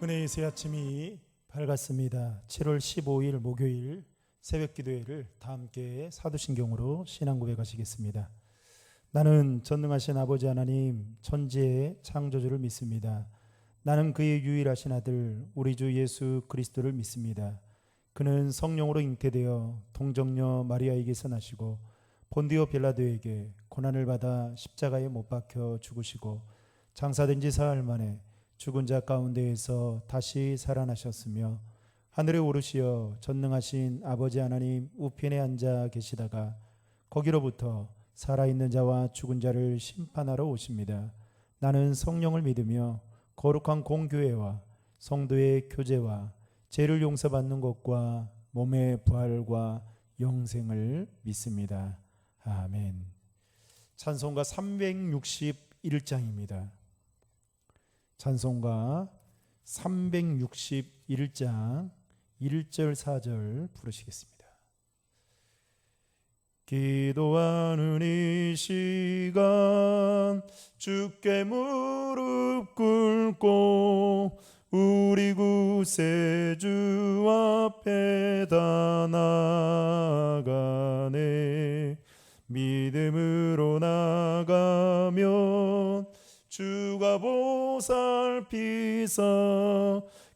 은혜의 새 아침이 밝았습니다. 7월 15일 목요일 새벽 기도회를 다 함께 사도신경으로 신앙 고백하시겠습니다. 나는 전능하신 아버지 하나님 천지의 창조주를 믿습니다. 나는 그의 유일하신 아들 우리 주 예수 그리스도를 믿습니다. 그는 성령으로 잉태되어 동정녀 마리아에게서 나시고 본디오 빌라도에게 고난을 받아 십자가에 못 박혀 죽으시고 장사된 지 사흘 만에 죽은 자 가운데에서 다시 살아나셨으며 하늘에 오르시어 전능하신 아버지 하나님 우편에 앉아 계시다가 거기로부터 살아있는 자와 죽은 자를 심판하러 오십니다. 나는 성령을 믿으며 거룩한 공교회와 성도의 교제와 죄를 용서받는 것과 몸의 부활과 영생을 믿습니다. 아멘. 찬송가 361장입니다. 찬송가 361장 1절 4절 부르시겠습니다. 기도하는 이 시간 주께 무릎 꿇고 우리 구세주 앞에 다 나가네. 믿음으로 나가면 주가 보살피사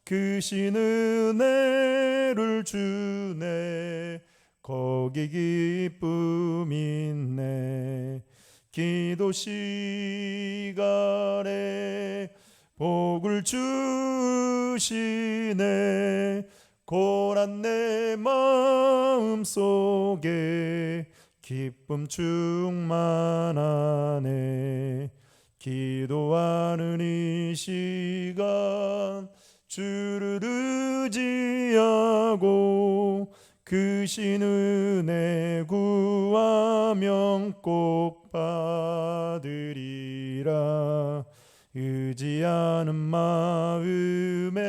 크신 은혜를 주네. 거기 기쁨 있네. 기도 시간에 복을 주시네. 고난 내 마음속에 기쁨 충만하네. 기도하는 이 시간 주를 의지하고 크신 은혜 구하면 꼭 받으리라. 의지하는 마음에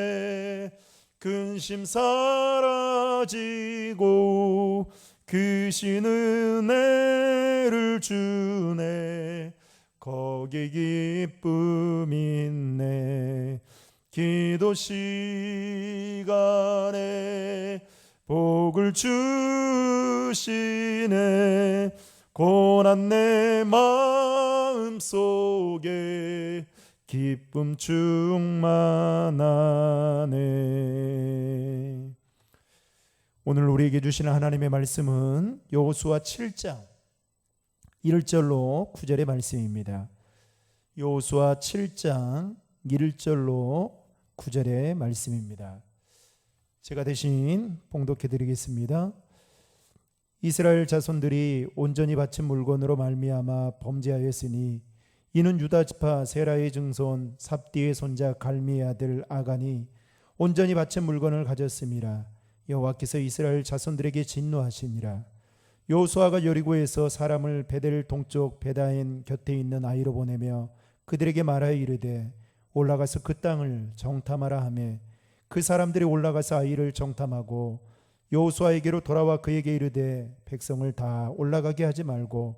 근심 사라지고 크신 은혜를 주네. 거기 기쁨 있네. 기도 시간에 복을 주시네. 고난 내 마음속에 기쁨 충만하네. 오늘 우리에게 주시는 하나님의 말씀은 여호수아 7장 1절로 9절의 말씀입니다. 여호수아 7장 1절로 9절의 말씀입니다. 제가 대신 봉독해 드리겠습니다. 이스라엘 자손들이 온전히 바친 물건으로 말미암아 범죄하였으니 이는 유다 지파 세라의 증손 삽디의 손자 갈미의 아들 아간이 온전히 바친 물건을 가졌음이라. 여호와께서 이스라엘 자손들에게 진노하시니라. 여호수아가 여리고에서 사람을 베델 동쪽 베다엔 곁에 있는 아이로 보내며 그들에게 말하여 이르되 올라가서 그 땅을 정탐하라 하매 그 사람들이 올라가서 아이를 정탐하고 여호수아에게로 돌아와 그에게 이르되 백성을 다 올라가게 하지 말고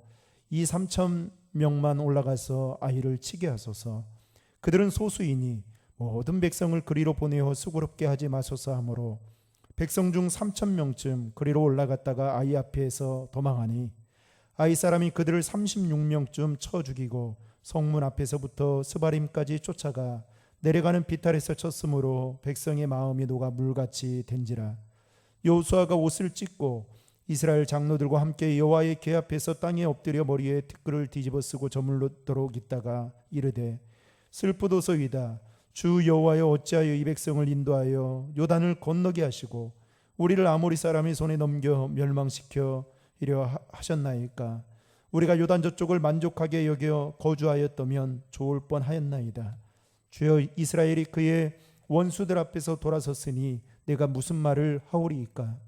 이 3천 명만 올라가서 아이를 치게 하소서. 그들은 소수이니 모든 백성을 그리로 보내어 수고롭게 하지 마소서 하므로 백성 중 3천 명쯤 그리로 올라갔다가 아이 앞에서 도망하니 아이 사람이 그들을 36명쯤 쳐 죽이고 성문 앞에서부터 스바림까지 쫓아가 내려가는 비탈에서 쳤으므로 백성의 마음이 녹아 물같이 된지라. 여호수아가 옷을 찢고 이스라엘 장로들과 함께 여호와의 궤 앞에서 땅에 엎드려 머리에 티끌을 뒤집어 쓰고 저물도록 있다가 이르되 슬프도소이다. 주 여호와여 어찌하여 이 백성을 인도하여 요단을 건너게 하시고 우리를 아모리 사람의 손에 넘겨 멸망시켜 이려 하셨나이까. 우리가 요단 저쪽을 만족하게 여겨 거주하였다면 좋을 뻔하였나이다. 주여 이스라엘이 그의 원수들 앞에서 돌아섰으니 내가 무슨 말을 하오리이까.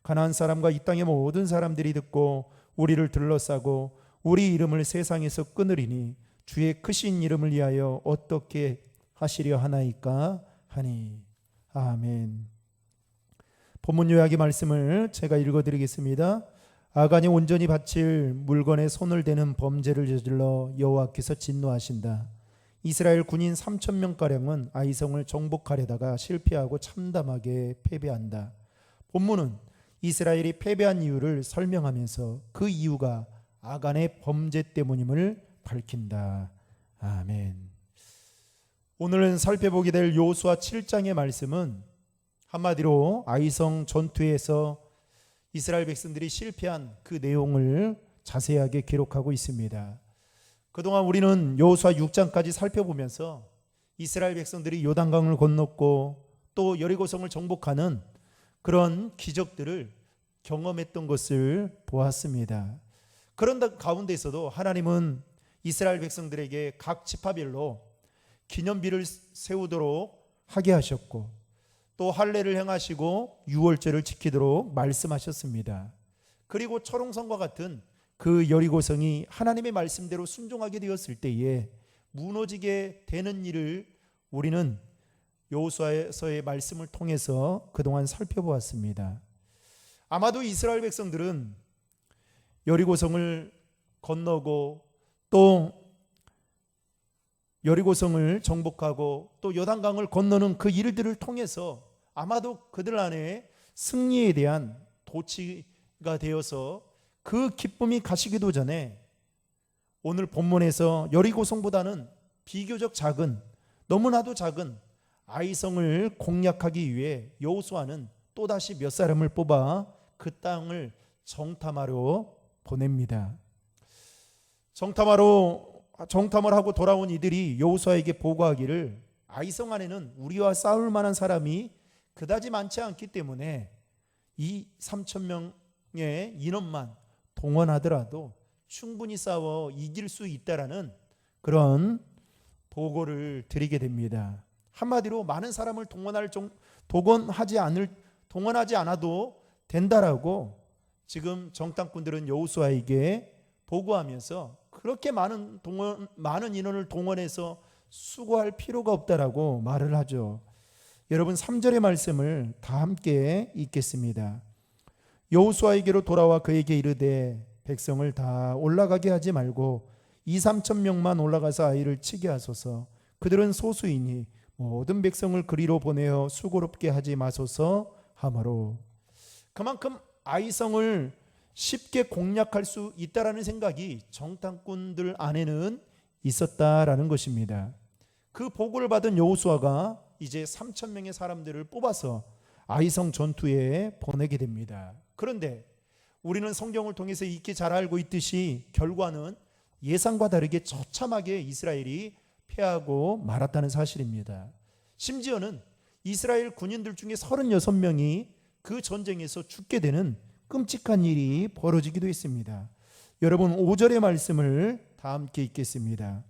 가나안 사람과 이 땅의 모든 사람들이 듣고 우리를 둘러싸고 우리 이름을 세상에서 끊으리니 주의 크신 이름을 위하여 어떻게 하시려 하나이까 하니. 아멘. 본문 요약의 말씀을 제가 읽어드리겠습니다. 아간이 온전히 바칠 물건에 손을 대는 범죄를 저질러 여호와께서 진노하신다. 이스라엘 군인 3천 명가량은 아이성을 정복하려다가 실패하고 참담하게 패배한다. 본문은 이스라엘이 패배한 이유를 설명하면서 그 이유가 아간의 범죄 때문임을 밝힌다. 아멘. 오늘은 살펴보게 될 여호수아 7장의 말씀은 한마디로 아이성 전투에서 이스라엘 백성들이 실패한 그 내용을 자세하게 기록하고 있습니다. 그동안 우리는 여호수아 6장까지 살펴보면서 이스라엘 백성들이 요단강을 건넜고 또 여리고성을 정복하는 그런 기적들을 경험했던 것을 보았습니다. 그런 가운데서도 하나님은 이스라엘 백성들에게 각 지파별로 기념비를 세우도록 하게 하셨고 또 할례를 행하시고 유월절을 지키도록 말씀하셨습니다. 그리고 초롱성과 같은 그 여리고성이 하나님의 말씀대로 순종하게 되었을 때에 무너지게 되는 일을 우리는 여호수아서의 말씀을 통해서 그동안 살펴보았습니다. 아마도 이스라엘 백성들은 여리고성을 건너고 또 여리고성을 정복하고 또 요단강을 건너는 그 일들을 통해서 아마도 그들 안에 승리에 대한 도취가 되어서 그 기쁨이 가시기도 전에 오늘 본문에서 여리고성보다는 비교적 작은, 너무나도 작은 아이성을 공략하기 위해 여호수아는 또다시 몇 사람을 뽑아 그 땅을 정탐하러 보냅니다. 정탐을 하고 돌아온 이들이 여호수아에게 보고하기를 아이성 안에는 우리와 싸울 만한 사람이 그다지 많지 않기 때문에 이 3천 명의 인원만 동원하더라도 충분히 싸워 이길 수 있다라는 그런 보고를 드리게 됩니다. 한마디로 많은 사람을 동원하지 않아도 된다라고 지금 정탐꾼들은 여호수아에게 보고하면서 그렇게 많은 인원을 동원해서 수고할 필요가 없다라고 말을 하죠. 여러분 3절의 말씀을 다 함께 읽겠습니다. 여호수아에게로 돌아와 그에게 이르되 백성을 다 올라가게 하지 말고 2-3천 명만 올라가서 아이를 치게 하소서. 그들은 소수이니 모든 백성을 그리로 보내어 수고롭게 하지 마소서 하므로. 그만큼 아이성을 쉽게 공략할 수 있다라는 생각이 정탐꾼들 안에는 있었다라는 것입니다. 그 보고를 받은 여호수아가 이제 3천 명의 사람들을 뽑아서 아이성 전투에 보내게 됩니다. 그런데 우리는 성경을 통해서 익히 잘 알고 있듯이 결과는 예상과 다르게 처참하게 이스라엘이 패하고 말았다는 사실입니다. 심지어는 이스라엘 군인들 중에 36명이 그 전쟁에서 죽게 되는 끔찍한 일이 벌어지기도 했습니다. 여러분 5절의 말씀을 다 함께 읽겠습니다.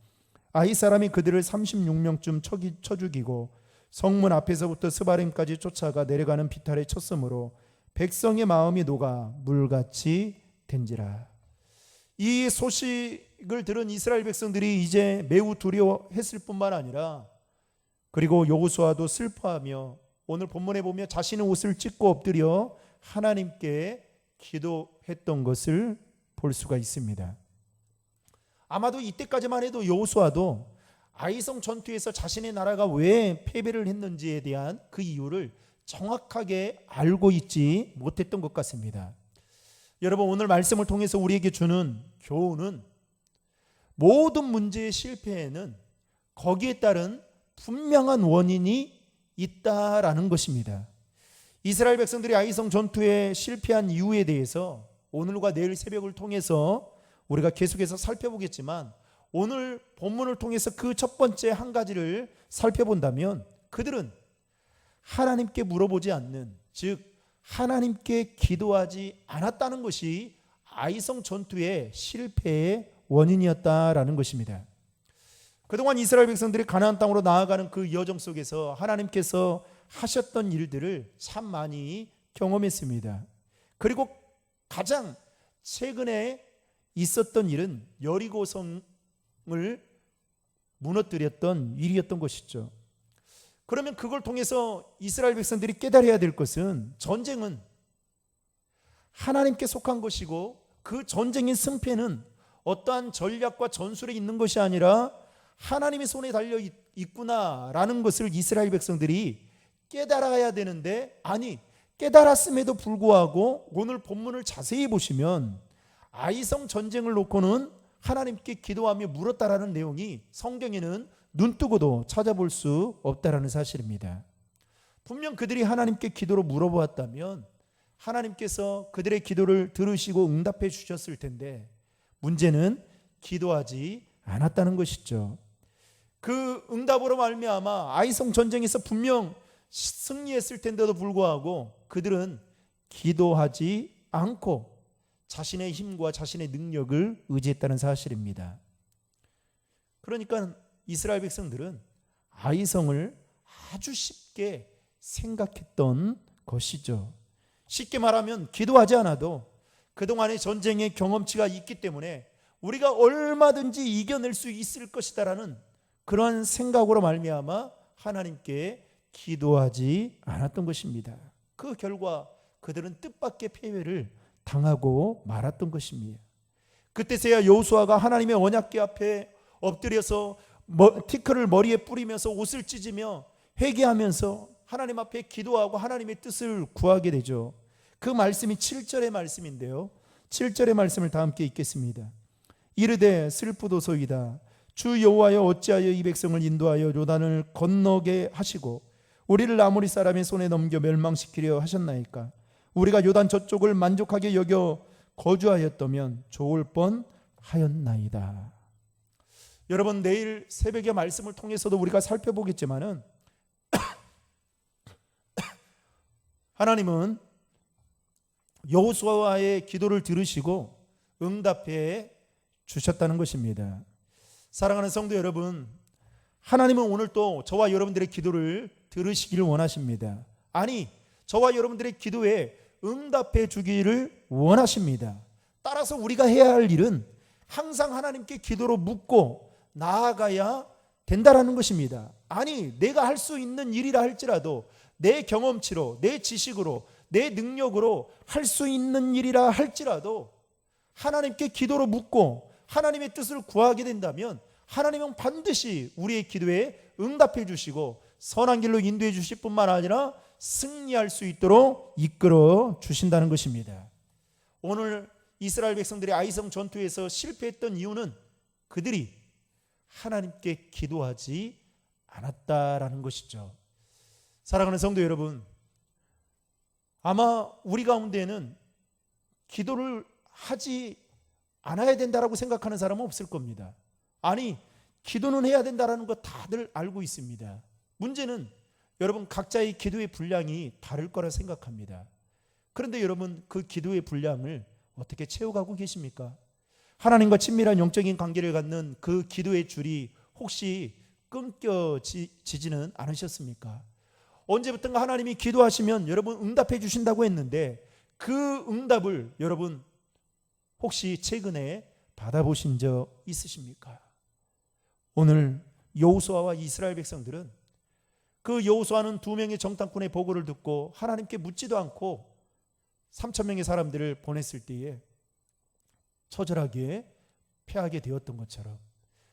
아이 사람이 그들을 36명쯤 쳐 죽이고 성문 앞에서부터 스바림까지 쫓아가 내려가는 비탈에 쳤으므로 백성의 마음이 녹아 물같이 된지라. 이 소식을 들은 이스라엘 백성들이 이제 매우 두려워했을 뿐만 아니라 그리고 여호수아도 슬퍼하며 오늘 본문에 보면 자신의 옷을 찢고 엎드려 하나님께 기도했던 것을 볼 수가 있습니다. 아마도 이때까지만 해도 여호수아도 아이성 전투에서 자신의 나라가 왜 패배를 했는지에 대한 그 이유를 정확하게 알고 있지 못했던 것 같습니다. 여러분 오늘 말씀을 통해서 우리에게 주는 교훈은 모든 문제의 실패에는 거기에 따른 분명한 원인이 있다라는 것입니다. 이스라엘 백성들이 아이성 전투에 실패한 이유에 대해서 오늘과 내일 새벽을 통해서 우리가 계속해서 살펴보겠지만 오늘 본문을 통해서 그 첫 번째 한 가지를 살펴본다면 그들은 하나님께 물어보지 않는, 즉 하나님께 기도하지 않았다는 것이 아이성 전투의 실패의 원인이었다라는 것입니다. 그동안 이스라엘 백성들이 가나안 땅으로 나아가는 그 여정 속에서 하나님께서 하셨던 일들을 참 많이 경험했습니다. 그리고 가장 최근에 있었던 일은 여리고성을 무너뜨렸던 일이었던 것이죠. 그러면 그걸 통해서 이스라엘 백성들이 깨달아야 될 것은 전쟁은 하나님께 속한 것이고 그 전쟁의 승패는 어떠한 전략과 전술에 있는 것이 아니라 하나님의 손에 달려 있구나라는 것을 이스라엘 백성들이 깨달아야 되는데, 아니 깨달았음에도 불구하고 오늘 본문을 자세히 보시면 아이성 전쟁을 놓고는 하나님께 기도하며 물었다라는 내용이 성경에는 눈뜨고도 찾아볼 수 없다라는 사실입니다. 분명 그들이 하나님께 기도로 물어보았다면 하나님께서 그들의 기도를 들으시고 응답해 주셨을 텐데, 문제는 기도하지 않았다는 것이죠. 그 응답으로 말미암아 아이성 전쟁에서 분명 승리했을 텐데도 불구하고 그들은 기도하지 않고 자신의 힘과 자신의 능력을 의지했다는 사실입니다. 그러니까 이스라엘 백성들은 아이성을 아주 쉽게 생각했던 것이죠. 쉽게 말하면 기도하지 않아도 그동안의 전쟁의 경험치가 있기 때문에 우리가 얼마든지 이겨낼 수 있을 것이다라는 그러한 생각으로 말미암아 하나님께 기도하지 않았던 것입니다. 그 결과 그들은 뜻밖의 패배를 당하고 말았던 것입니다. 그때서야 여호수아가 하나님의 언약궤 앞에 엎드려서 티끌을 머리에 뿌리면서 옷을 찢으며 회개하면서 하나님 앞에 기도하고 하나님의 뜻을 구하게 되죠. 그 말씀이 7절의 말씀인데요, 7절의 말씀을 다 함께 읽겠습니다. 이르되 슬프도소이다. 주 여호와여, 어찌하여 이 백성을 인도하여 요단을 건너게 하시고 우리를 아모리 사람의 손에 넘겨 멸망시키려 하셨나이까? 우리가 요단 저쪽을 만족하게 여겨 거주하였다면 좋을 뻔하였나이다. 여러분, 내일 새벽의 말씀을 통해서도 우리가 살펴보겠지만은 하나님은 여호수아의 기도를 들으시고 응답해 주셨다는 것입니다. 사랑하는 성도 여러분, 하나님은 오늘 또 저와 여러분들의 기도를 들으시기를 원하십니다. 아니, 저와 여러분들의 기도에 응답해 주기를 원하십니다. 따라서 우리가 해야 할 일은 항상 하나님께 기도로 묻고 나아가야 된다라는 것입니다. 아니, 내가 할 수 있는 일이라 할지라도 내 경험치로, 내 지식으로, 내 능력으로 할 수 있는 일이라 할지라도 하나님께 기도로 묻고 하나님의 뜻을 구하게 된다면 하나님은 반드시 우리의 기도에 응답해 주시고 선한 길로 인도해 주실 뿐만 아니라 승리할 수 있도록 이끌어 주신다는 것입니다. 오늘 이스라엘 백성들이 아이성 전투에서 실패했던 이유는 그들이 하나님께 기도하지 않았다라는 것이죠. 사랑하는 성도 여러분, 아마 우리 가운데에는 기도를 하지 않아야 된다라고 생각하는 사람은 없을 겁니다. 아니, 기도는 해야 된다라는 거 다들 알고 있습니다. 문제는 여러분 각자의 기도의 분량이 다를 거라 생각합니다. 그런데 여러분, 그 기도의 분량을 어떻게 채워가고 계십니까? 하나님과 친밀한 영적인 관계를 갖는 그 기도의 줄이 혹시 끊겨지지는 않으셨습니까? 언제부턴가 하나님이 기도하시면 여러분 응답해 주신다고 했는데 그 응답을 여러분 혹시 최근에 받아보신 적 있으십니까? 오늘 여호수아와 이스라엘 백성들은, 그 여호수아는 2명의 정탐꾼의 보고를 듣고 하나님께 묻지도 않고 3,000명의 사람들을 보냈을 때에 처절하게 패하게 되었던 것처럼,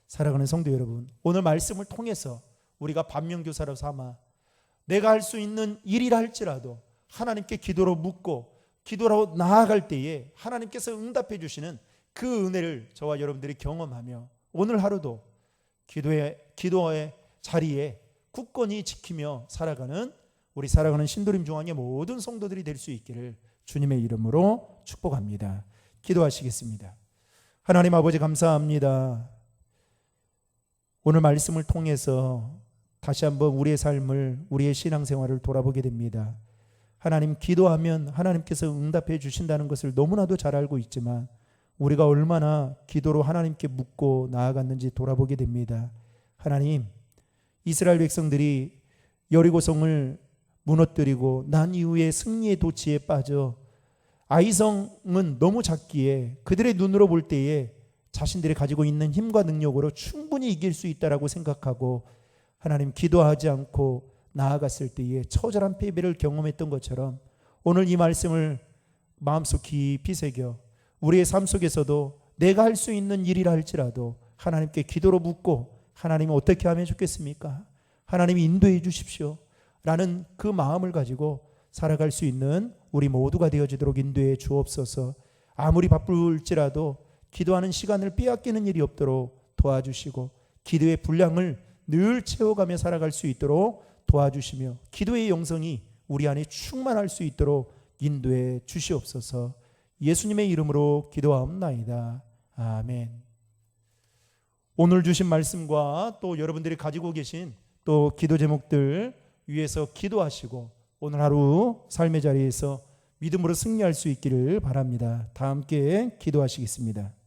사랑하는 성도 여러분, 오늘 말씀을 통해서 우리가 반면교사로 삼아 내가 할 수 있는 일이라 할지라도 하나님께 기도로 묻고 기도로 나아갈 때에 하나님께서 응답해 주시는 그 은혜를 저와 여러분들이 경험하며 오늘 하루도 기도의 자리에 굳건히 지키며 살아가는 우리 살아가는 신도림 중앙의 모든 성도들이 될 수 있기를 주님의 이름으로 축복합니다. 기도하시겠습니다. 하나님 아버지, 감사합니다. 오늘 말씀을 통해서 다시 한번 우리의 삶을, 우리의 신앙생활을 돌아보게 됩니다. 하나님, 기도하면 하나님께서 응답해 주신다는 것을 너무나도 잘 알고 있지만 우리가 얼마나 기도로 하나님께 묻고 나아갔는지 돌아보게 됩니다. 하나님, 이스라엘 백성들이 여리고성을 무너뜨리고 난 이후에 승리의 도취에 빠져 아이성은 너무 작기에 그들의 눈으로 볼 때에 자신들이 가지고 있는 힘과 능력으로 충분히 이길 수 있다라고 생각하고 하나님 기도하지 않고 나아갔을 때에 처절한 패배를 경험했던 것처럼 오늘 이 말씀을 마음속 깊이 새겨 우리의 삶 속에서도 내가 할 수 있는 일이라 할지라도 하나님께 기도로 묻고 하나님이 어떻게 하면 좋겠습니까? 하나님이 인도해 주십시오 라는 그 마음을 가지고 살아갈 수 있는 우리 모두가 되어지도록 인도해 주옵소서. 아무리 바쁠지라도 기도하는 시간을 빼앗기는 일이 없도록 도와주시고 기도의 분량을 늘 채워가며 살아갈 수 있도록 도와주시며 기도의 영성이 우리 안에 충만할 수 있도록 인도해 주시옵소서. 예수님의 이름으로 기도하옵나이다. 아멘. 오늘 주신 말씀과 또 여러분들이 가지고 계신 또 기도 제목들 위해서 기도하시고 오늘 하루 삶의 자리에서 믿음으로 승리할 수 있기를 바랍니다. 다 함께 기도하시겠습니다.